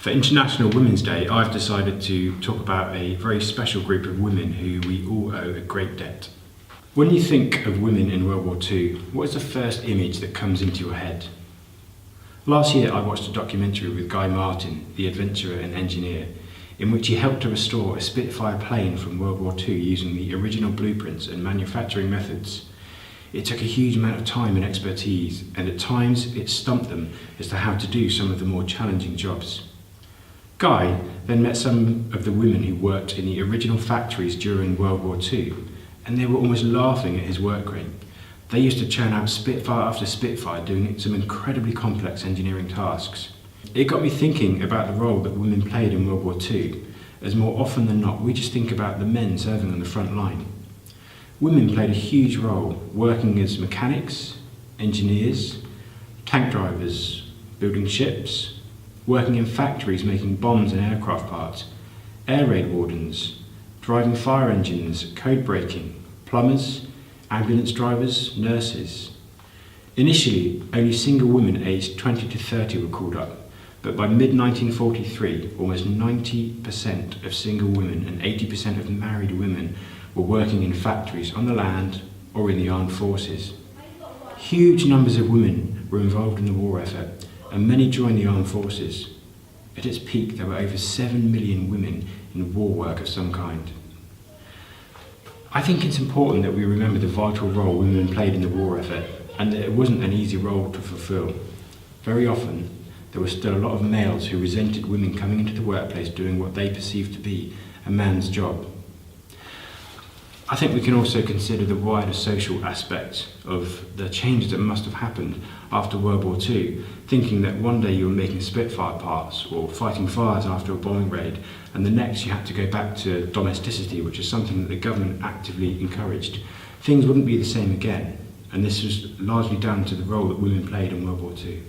For International Women's Day, I've decided to talk about a very special group of women who we all owe a great debt. When you think of women in World War II, what is the first image that comes into your head? Last year I watched a documentary with Guy Martin, the adventurer and engineer, in which he helped to restore a Spitfire plane from World War II using the original blueprints and manufacturing methods. It took a huge amount of time and expertise, and at times it stumped them as to how to do some of the more challenging jobs. Guy then met some of the women who worked in the original factories during World War II, and they were almost laughing at his work rate. They used to churn out Spitfire after Spitfire, doing some incredibly complex engineering tasks. It got me thinking about the role that women played in World War II, as more often than not we just think about the men serving on the front line. Women played a huge role, working as mechanics, engineers, tank drivers, building ships, working in factories making bombs and aircraft parts, air raid wardens, driving fire engines, code breaking, plumbers, ambulance drivers, nurses. Initially, only single women aged 20 to 30 were called up, but by mid-1943, almost 90% of single women and 80% of married women were working in factories on the land or in the armed forces. Huge numbers of women were involved in the war effort, and many joined the armed forces. At its peak, there were over 7 million women in war work of some kind. I think it's important that we remember the vital role women played in the war effort, and that it wasn't an easy role to fulfill. Very often, there were still a lot of males who resented women coming into the workplace doing what they perceived to be a man's job. I think we can also consider the wider social aspect of the changes that must have happened after World War II, thinking that one day you were making Spitfire parts or fighting fires after a bombing raid, and the next you had to go back to domesticity, which is something that the government actively encouraged. Things wouldn't be the same again, and this was largely down to the role that women played in World War II.